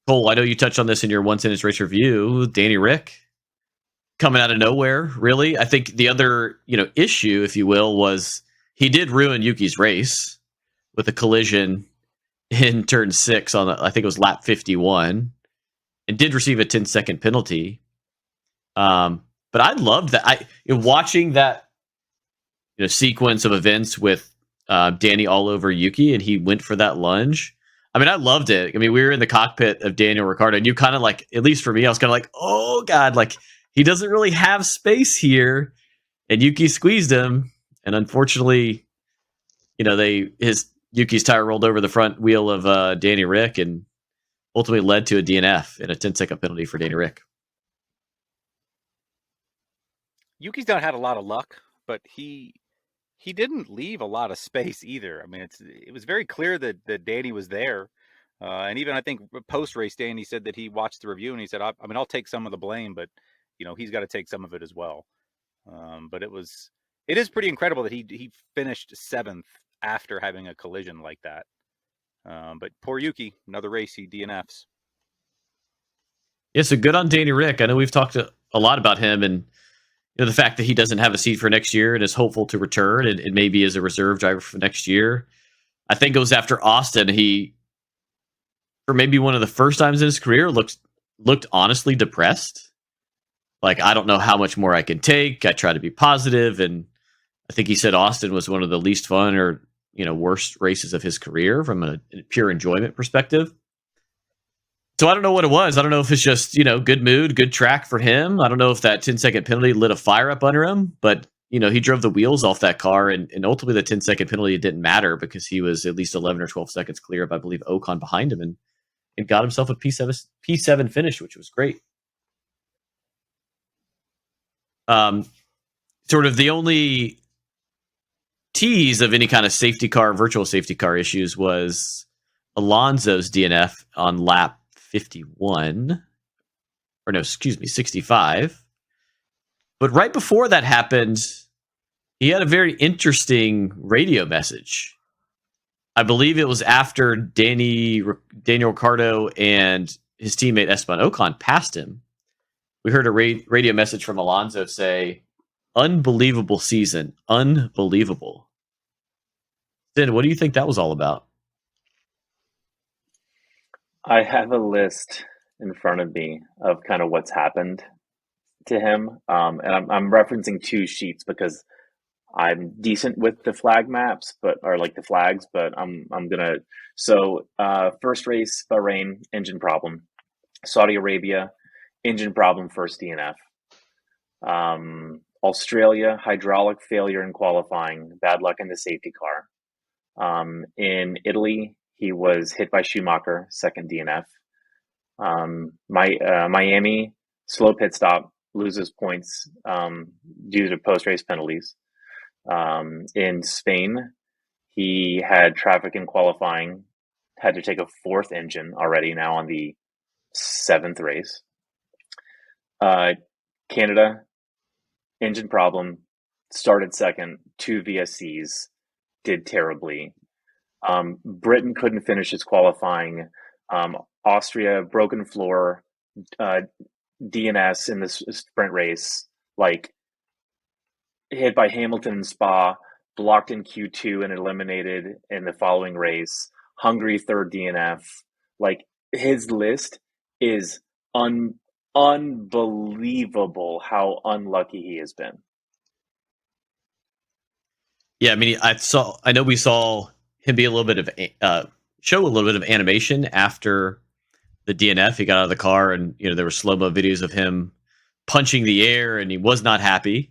I know you touched on this in your 1 sentence race review. Danny Rick coming out of nowhere, really. I think the other, issue, if you will, was he did ruin Yuki's race with a collision in turn 6 on, I think it was lap 51, and did receive a 10-second penalty. But I loved that. Watching that sequence of events with Danny all over Yuki, and he went for that lunge. I mean, I loved it. I mean, we were in the cockpit of Daniel Ricciardo, and you kind of like, at least for me, I was kind of like, oh God, like he doesn't really have space here. And Yuki squeezed him. And unfortunately, Yuki's tire rolled over the front wheel of Danny Rick and ultimately led to a DNF and a 10-second penalty for Danny Rick. Yuki's not had a lot of luck, but he didn't leave a lot of space either. I mean, it was very clear that Danny was there. And even I think post-race, Danny said that he watched the review and he said, I'll take some of the blame, but he's got to take some of it as well. But it is pretty incredible that he finished 7th after having a collision like that. But poor Yuki, another race, he DNFs. Yeah, so good on Danny Rick. I know we've talked a lot about him, and the fact that he doesn't have a seat for next year and is hopeful to return and maybe as a reserve driver for next year. I think goes after Austin. He, for maybe one of the first times in his career, looked honestly depressed. Like, I don't know how much more I can take. I try to be positive, and I think he said Austin was one of the least fun or worst races of his career from a pure enjoyment perspective. So I don't know what it was. I don't know if it's just, good mood, good track for him. I don't know if that 10-second penalty lit a fire up under him, but, he drove the wheels off that car, and ultimately the 10-second penalty didn't matter because he was at least 11 or 12 seconds clear of, I believe, Ocon behind him, and got himself a P7 finish, which was great. sort of the only tease of any kind of safety car, virtual safety car issues was Alonso's DNF on lap 51. Or no, excuse me, 65. But right before that happened, he had a very interesting radio message. I believe it was after Daniel Ricciardo and his teammate Esteban Ocon passed him. We heard a radio message from Alonso say, "Unbelievable season, unbelievable." Sid, what do you think that was all about? I have a list in front of me of kind of what's happened to him, and I'm referencing two sheets because I'm decent with the flag maps, or like the flags, but I'm gonna. So first race, Bahrain, engine problem. Saudi Arabia, engine problem, first DNF. Australia, hydraulic failure in qualifying, bad luck in the safety car. In Italy, he was hit by Schumacher, second DNF. Miami, slow pit stop, loses points due to post-race penalties. In Spain, he had traffic in qualifying, had to take a fourth engine already, now on the seventh race. Canada, engine problem, started second, 2 VSCs, did terribly. Britain couldn't finish his qualifying. Austria, broken floor, DNS in the sprint race, like hit by Hamilton in Spa, blocked in Q2 and eliminated in the following race. Hungary, third DNF. Like, his list is unbelievable how unlucky he has been. Yeah, I mean, I know we saw him be a little bit of show a little bit of animation after the DNF. He got out of the car, and there were slow-mo videos of him punching the air, and he was not happy.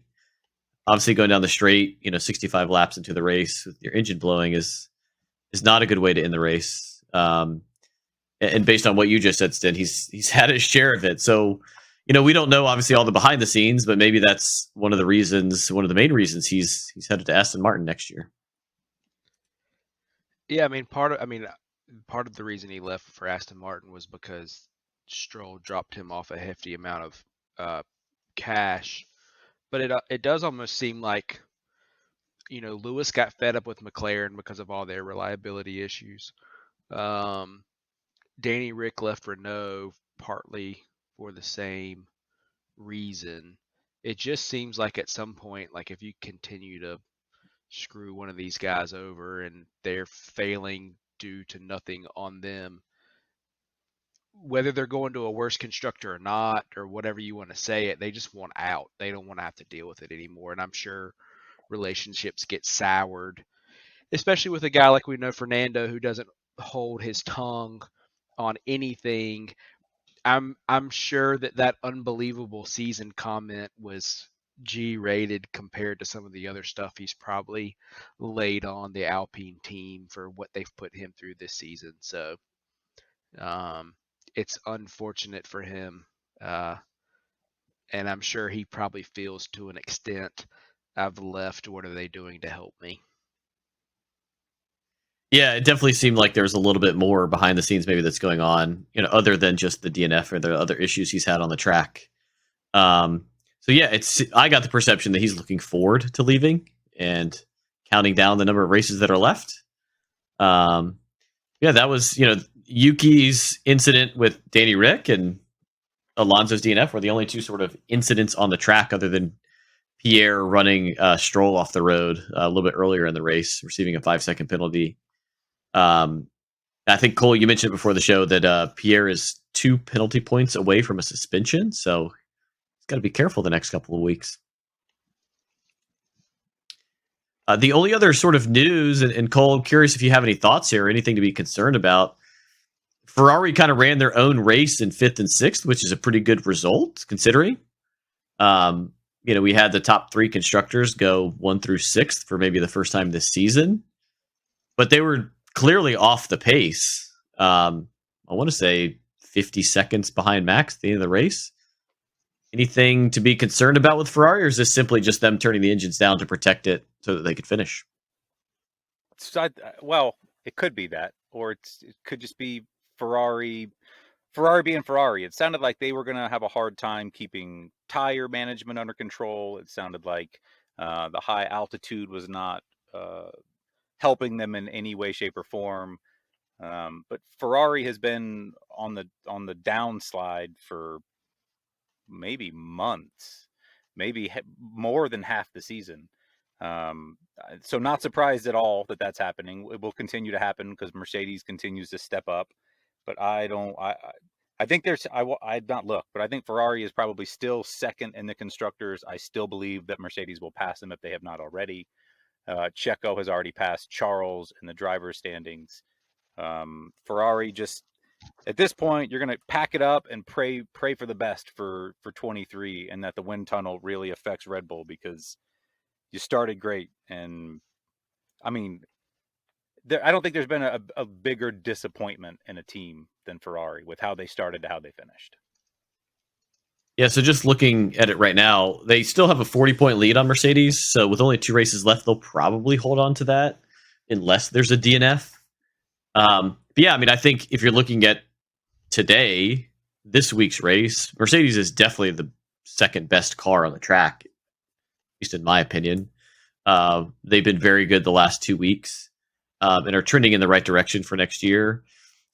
Obviously, going down the straight, 65 laps into the race with your engine blowing is not a good way to end the race. And based on what you just said, Stin, he's had his share of it. So, we don't know obviously all the behind the scenes, but maybe that's one of the main reasons he's headed to Aston Martin next year. Yeah, I mean, part of the reason he left for Aston Martin was because Stroll dropped him off a hefty amount of cash. But it does almost seem like, Lewis got fed up with McLaren because of all their reliability issues. Danny Rick left Renault partly for the same reason. It just seems like at some point, like if you continue to screw one of these guys over and they're failing due to nothing on them, whether they're going to a worse constructor or not, or whatever you want to say it, they just want out. They don't want to have to deal with it anymore. And I'm sure relationships get soured, especially with a guy like we know Fernando, who doesn't hold his tongue on anything. I'm sure that unbelievable season comment was G-rated compared to some of the other stuff he's probably laid on the Alpine team for what they've put him through this season. So it's unfortunate for him. And I'm sure he probably feels to an extent, I've left, what are they doing to help me? Yeah, it definitely seemed like there's a little bit more behind the scenes maybe that's going on, other than just the DNF or the other issues he's had on the track. So yeah, I got the perception that he's looking forward to leaving and counting down the number of races that are left. Yeah, that was, Yuki's incident with Danny Rick and Alonso's DNF were the only two sort of incidents on the track other than Pierre running Stroll off the road a little bit earlier in the race, receiving a 5-second penalty. I think, Cole, you mentioned before the show that Pierre is 2 penalty points away from a suspension, so he's got to be careful the next couple of weeks. The only other sort of news, and Cole, I'm curious if you have any thoughts here or anything to be concerned about. Ferrari kind of ran their own race in 5th and 6th, which is a pretty good result considering. We had the top 3 constructors go 1 through 6th for maybe the first time this season, but they were clearly off the pace. I want to say 50 seconds behind Max at the end of the race. Anything to be concerned about with Ferrari, or is this simply just them turning the engines down to protect it so that they could finish? So well, it could be that, or it could just be Ferrari being Ferrari. It sounded like they were going to have a hard time keeping tire management under control. It sounded like the high altitude was not helping them in any way, shape, or form. But Ferrari has been on the downslide for maybe months, maybe more than half the season. So not surprised at all that that's happening. It will continue to happen because Mercedes continues to step up. But I think I've not looked, but I think Ferrari is probably still second in the constructors. I still believe that Mercedes will pass them if they have not already. Checo has already passed Charles in the driver's standings. Ferrari just, at this point, you're going to pack it up and pray for the best for 23, and that the wind tunnel really affects Red Bull, because you started great. And I mean, I don't think there's been a bigger disappointment in a team than Ferrari with how they started to how they finished. Yeah, so just looking at it right now, they still have a 40-point lead on Mercedes. So with only 2 races left, they'll probably hold on to that unless there's a DNF. But yeah, I mean, I think if you're looking at today, this week's race, Mercedes is definitely the second best car on the track, at least in my opinion. They've been very good the last 2 weeks, and are trending in the right direction for next year.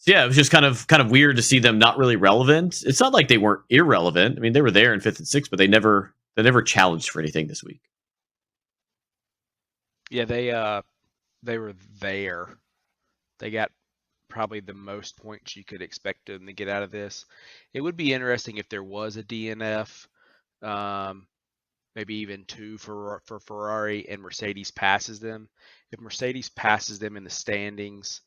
So yeah, it was just kind of weird to see them not really relevant. It's not like they weren't irrelevant. I mean, they were there in 5th and 6th, but they never challenged for anything this week. Yeah, they were there. They got probably the most points you could expect them to get out of this. It would be interesting if there was a DNF, maybe even 2 for Ferrari, and Mercedes passes them. If Mercedes passes them in the standings,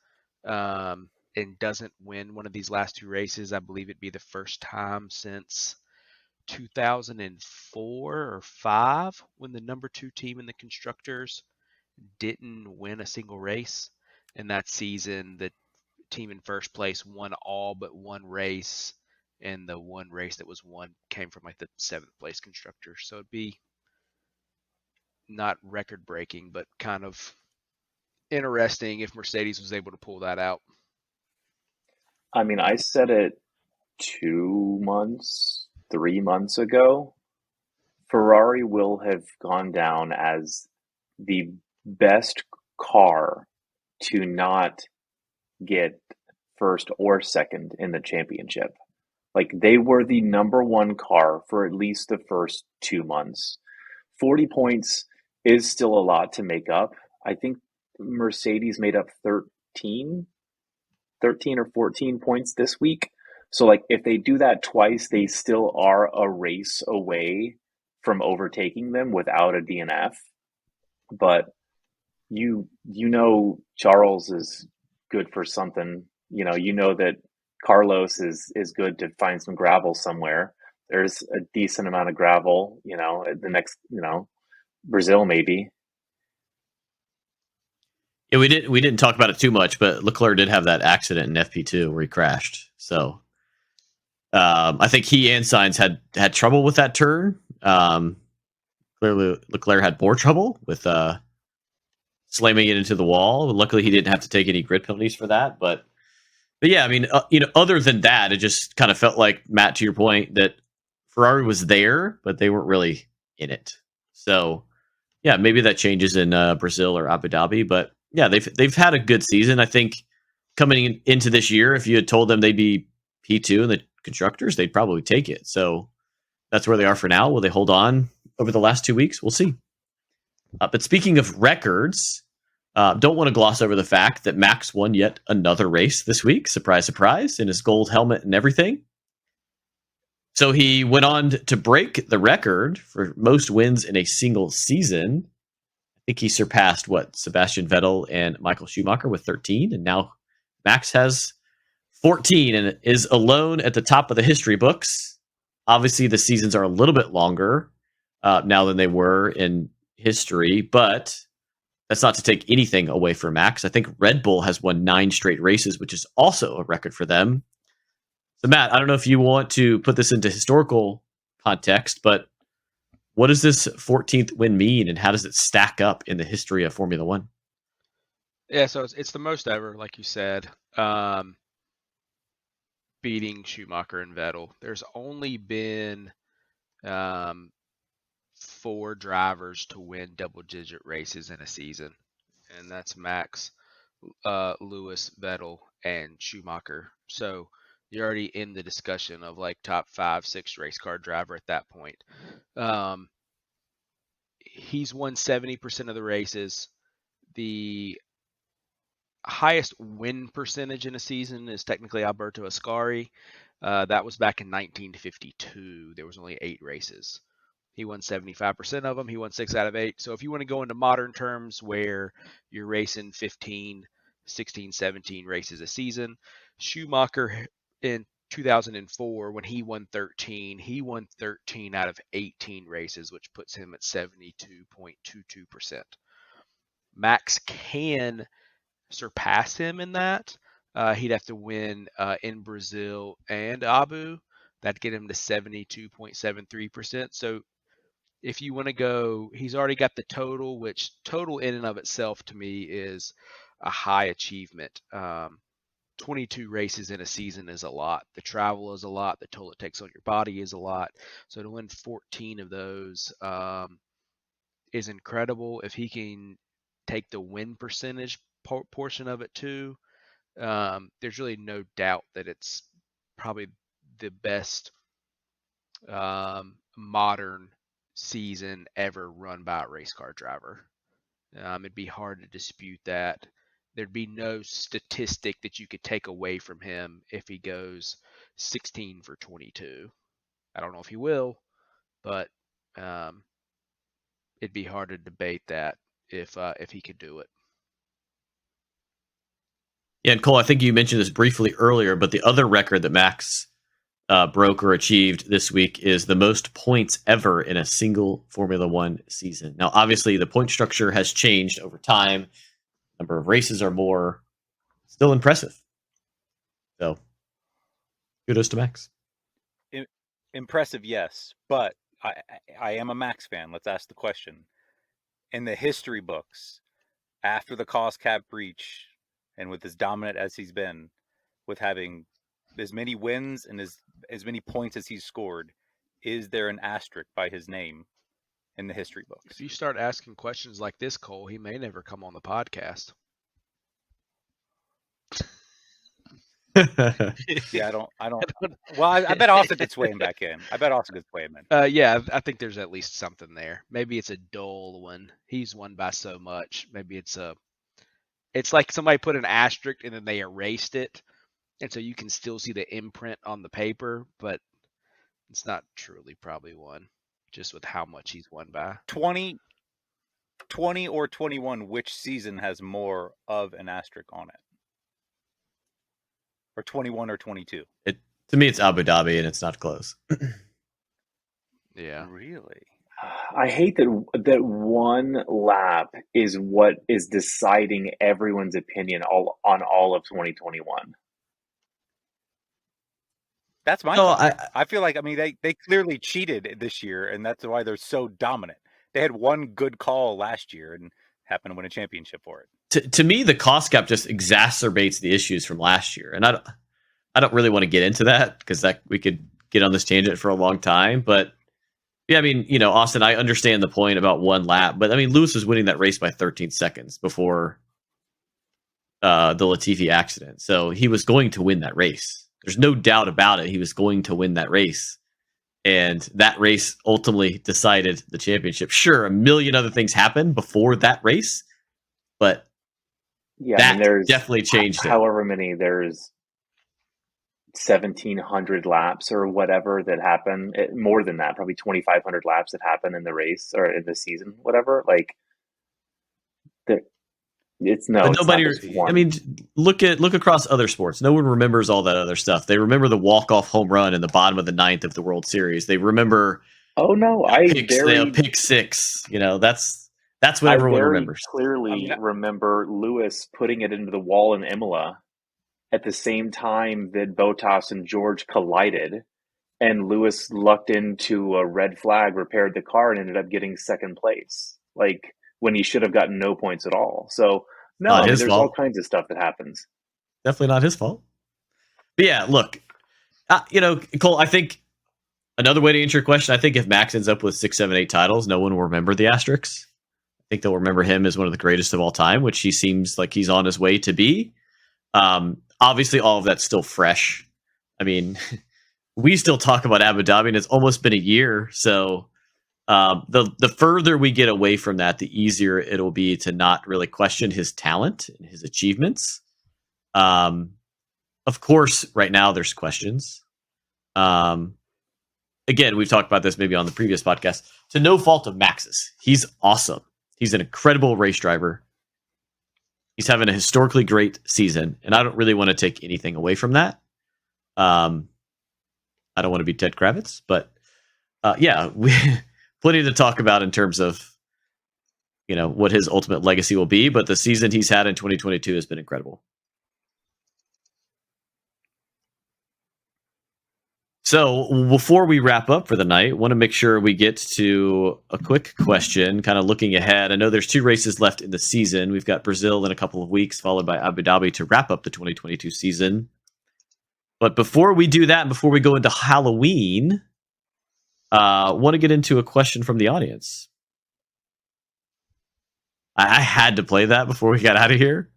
and doesn't win one of these last 2 races, I believe it'd be the first time since 2004 or 5 when the number 2 team in the constructors didn't win a single race. And that season, the team in first place won all but 1 race, and the 1 race that was won came from like the 7th place constructor. So it'd be not record breaking, but kind of interesting if Mercedes was able to pull that out. I mean, I said it 2 months, 3 months ago. Ferrari will have gone down as the best car to not get first or second in the championship. Like, they were the number 1 car for at least the first 2 months. 40 points is still a lot to make up. I think Mercedes made up 13 or 14 points this week. So like, if they do that twice, they still are a race away from overtaking them without a DNF. But you know Charles is good for something. You know that Carlos is good to find some gravel somewhere. There's a decent amount of gravel, at the next, Brazil maybe. Yeah, we didn't talk about it too much, but Leclerc did have that accident in FP2 where he crashed. So I think he and Sainz had trouble with that turn. Clearly, Leclerc had more trouble with slamming it into the wall. Luckily, he didn't have to take any grid penalties for that. But yeah, I mean, other than that, it just kind of felt like, Matt, to your point, that Ferrari was there, but they weren't really in it. So yeah, maybe that changes in Brazil or Abu Dhabi, but yeah, they've had a good season. I think coming into this year, if you had told them they'd be P2 in the constructors, they'd probably take it. So that's where they are for now. Will they hold on over the last 2 weeks? We'll see. But speaking of records, don't want to gloss over the fact that Max won yet another race this week. Surprise, surprise, in his gold helmet and everything. So he went on to break the record for most wins in a single season. I think he surpassed Sebastian Vettel and Michael Schumacher with 13, and now Max has 14 and is alone at the top of the history books. Obviously, the seasons are a little bit longer now than they were in history, but that's not to take anything away from Max. I think Red Bull has won 9 straight races, which is also a record for them. So, Matt, I don't know if you want to put this into historical context, but what does this 14th win mean, and how does it stack up in the history of Formula One? Yeah, so it's the most ever, like you said, beating Schumacher and Vettel. There's only been 4 drivers to win double-digit races in a season, and that's Max, Lewis, Vettel, and Schumacher. So you're already in the discussion of like top 5, 6 race car driver at that point. He's won 70% of the races. The highest win percentage in a season is technically Alberto Ascari. That was back in 1952. There was only 8 races. He won 75% of them. He won 6 out of 8. So if you want to go into modern terms where you're racing 15, 16, 17 races a season, Schumacher in 2004, when he won 13 out of 18 races, which puts him at 72.22%. Max can surpass him in that. He'd have to win in Brazil and Abu. That'd get him to 72.73%. So if you want to go, he's already got the total, which total in and of itself to me is a high achievement. 22 races in a season is a lot. The travel is a lot. The toll it takes on your body is a lot. So to win 14 of those is incredible. If he can take the win percentage portion of it too, there's really no doubt that it's probably the best modern season ever run by a race car driver. It'd be hard to dispute that. There'd be no statistic that you could take away from him if he goes 16 for 22. I don't know if he will, but it'd be hard to debate that if he could do it. Yeah, and Cole, I think you mentioned this briefly earlier, but the other record that Max broke or achieved this week is the most points ever in a single Formula One season. Now, obviously, the point structure has changed over time. Number of races are more. Still impressive. So, kudos to Max. Impressive, yes, but I am a Max fan. Let's ask the question. In the history books, after the cost cap breach, and with as dominant as he's been, with having as many wins and as many points as he's scored, is there an asterisk by his name in the history books? If you start asking questions like this, Cole, he may never come on the podcast. Yeah, I don't. Well, I bet Austin could sway him back in. Yeah, I think there's at least something there. Maybe it's a dull one. He's won by so much. Maybe it's like somebody put an asterisk and then they erased it, and so you can still see the imprint on the paper, but it's not truly probably one, just with how much he's won by. 20 or 21, which season has more of an asterisk on it? Or 21 or 22? To me, it's Abu Dhabi, and it's not close. Yeah. Really? I hate that one lap is what is deciding everyone's opinion on all of 2021. That's my thought. I feel like, they clearly cheated this year, and that's why they're so dominant. They had one good call last year and happened to win a championship for it. To me, the cost cap just exacerbates the issues from last year, and I don't really want to get into that because we could get on this tangent for a long time. But yeah, Austin, I understand the point about one lap, but Lewis was winning that race by 13 seconds before the Latifi accident, so he was going to win that race. There's no doubt about it. He was going to win that race, and that race ultimately decided the championship. Sure, a million other things happened before that race, but yeah, that there's definitely changed it. However many, there's 1,700 laps or whatever that happen. More than that, probably 2,500 laps that happen in the race or in the season, whatever. Like, it's no. But nobody. It's not just one. Look across other sports. No one remembers all that other stuff. They remember the walk-off home run in the bottom of the 9th of the World Series. They remember. Oh no, pick 6. That's what everyone remembers. Clearly remember Lewis putting it into the wall in Imola at the same time that Bottas and George collided, and Lewis lucked into a red flag, repaired the car, and ended up getting second place, like when he should have gotten no points at all. So no, Not I mean, his there's all fault. kinds of stuff that happens. Definitely not his fault. But yeah, look, Cole, I think another way to answer your question, I think if Max ends up with 6, 7, 8 titles, no one will remember the asterisks. I think they'll remember him as one of the greatest of all time, which he seems like he's on his way to be. Obviously, all of that's still fresh. I mean, we still talk about Abu Dhabi, and it's almost been a year. So the further we get away from that, the easier it'll be to not really question his talent and his achievements. Of course, right now there's questions. Again, we've talked about this maybe on the previous podcast. To no fault of Max's, he's awesome. He's an incredible race driver. He's having a historically great season, and I don't really want to take anything away from that. I don't want to be Ted Kravitz, but yeah, we plenty to talk about in terms of what his ultimate legacy will be. But the season he's had in 2022 has been incredible. So before we wrap up for the night, want to make sure we get to a quick question, kind of looking ahead. I know there's 2 races left in the season. We've got Brazil in a couple of weeks, followed by Abu Dhabi to wrap up the 2022 season. But before we do that, and before we go into Halloween, want to get into a question from the audience. I had to play that before we got out of here.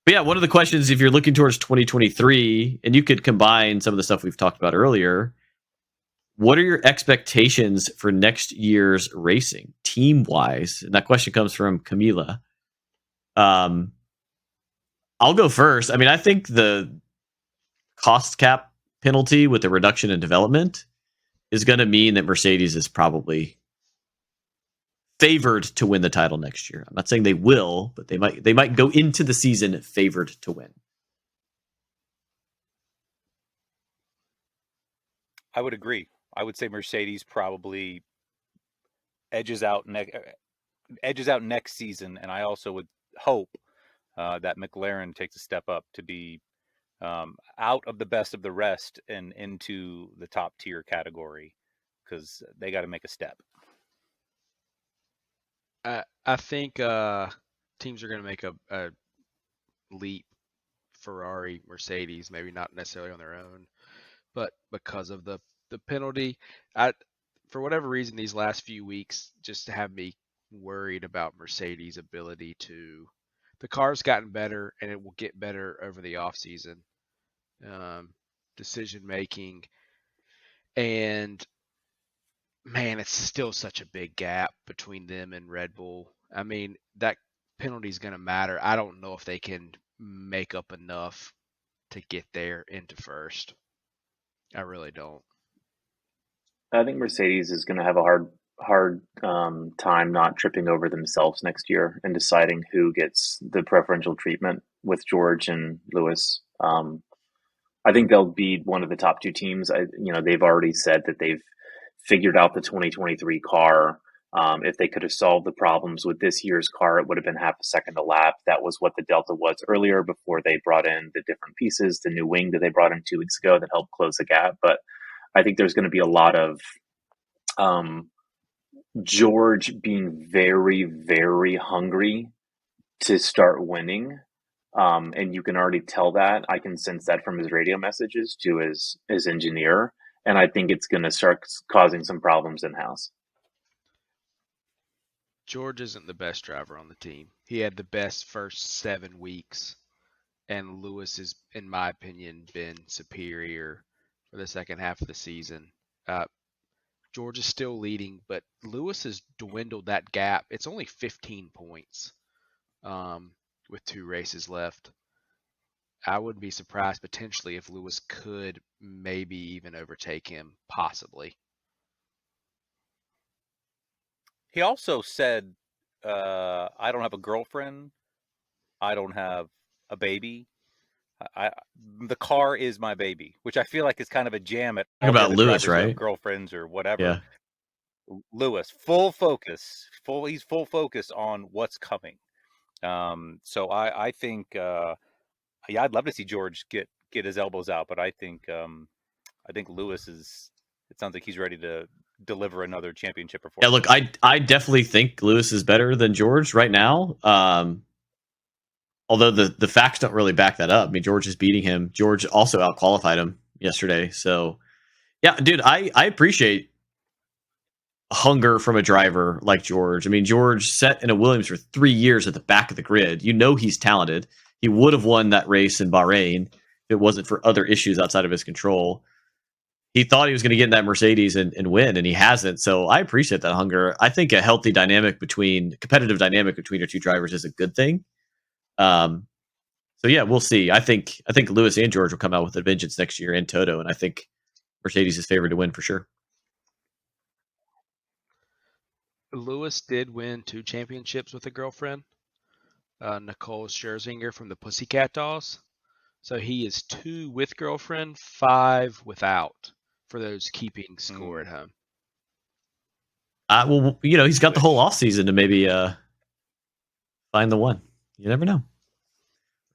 But yeah, one of the questions, if you're looking towards 2023, and you could combine some of the stuff we've talked about earlier, what are your expectations for next year's racing, team-wise? And that question comes from Camila. I'll go first. I mean, I think the cost cap penalty with the reduction in development is going to mean that Mercedes is probably favored to win the title next year. I'm not saying they will, but they might go into the season favored to win. I would agree. I would say Mercedes probably edges out next season, and I also would hope that McLaren takes a step up to be out of the best of the rest and into the top tier category, because they got to make a step. I think teams are going to make a leap. Ferrari, Mercedes, maybe not necessarily on their own, but because of the penalty. For whatever reason, these last few weeks just have me worried about Mercedes' ability to. The car's gotten better, and it will get better over the offseason. Decision making, and man, it's still such a big gap between them and Red Bull. I mean, that penalty is going to matter. I don't know if they can make up enough to get there into first. I really don't. I think Mercedes is going to have a hard time not tripping over themselves next year and deciding who gets the preferential treatment with George and Lewis. I think they'll be one of the top 2 teams. They've already said that they've figured out the 2023 car. If they could have solved the problems with this year's car, it would have been half a second a lap. That was what the Delta was earlier before they brought in the different pieces, the new wing that they brought in 2 weeks ago that helped close the gap. But I think there's going to be a lot of George being very, very hungry to start winning. And you can already tell that. I can sense that from his radio messages to his engineer. And I think it's going to start causing some problems in-house. George isn't the best driver on the team. He had the best first 7 weeks, and Lewis has, in my opinion, been superior for the second half of the season. George is still leading, but Lewis has dwindled that gap. It's only 15 points with 2 races left. I wouldn't be surprised potentially if Lewis could maybe even overtake him, possibly. He also said, I don't have a girlfriend. I don't have a baby. The car is my baby, which I feel like is kind of a jam at all about the Lewis, drivers who have right? girlfriends or whatever. Yeah. Lewis, full focus. He's full focus on what's coming. So I think, I'd love to see George get his elbows out, but I think I think Lewis is. It sounds like he's ready to deliver another championship Yeah, performance. look, I definitely think Lewis is better than George right now. Although the facts don't really back that up. I mean, George is beating him. George also outqualified him yesterday. So, yeah, dude, I appreciate hunger from a driver like George. I mean, George sat in a Williams for 3 years at the back of the grid. You know he's talented. He would have won that race in Bahrain if it wasn't for other issues outside of his control. He thought he was going to get in that Mercedes and win, and he hasn't. So I appreciate that hunger. I think a healthy competitive dynamic between your two drivers is a good thing. So yeah, we'll see. I think Lewis and George will come out with a vengeance next year in Toto, and I think Mercedes is favored to win for sure. Lewis did win 2 championships with a girlfriend, Nicole Scherzinger from the Pussycat Dolls. So he is 2 with girlfriend, 5 without for those keeping score at home. Well, he's got the whole offseason to maybe find the one. You never know.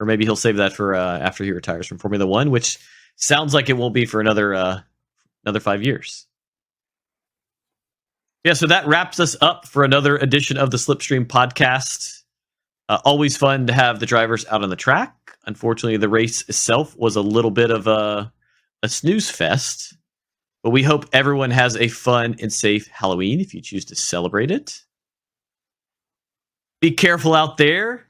Or maybe he'll save that for after he retires from Formula One, which sounds like it won't be for another 5 years. Yeah, so that wraps us up for another edition of the Slipstream Podcast. Always fun to have the drivers out on the track. Unfortunately, the race itself was a little bit of a snooze fest, but we hope everyone has a fun and safe Halloween if you choose to celebrate it. Be careful out there.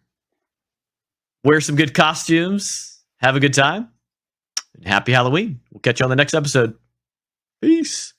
Wear some good costumes. Have a good time. And happy Halloween. We'll catch you on the next episode. Peace.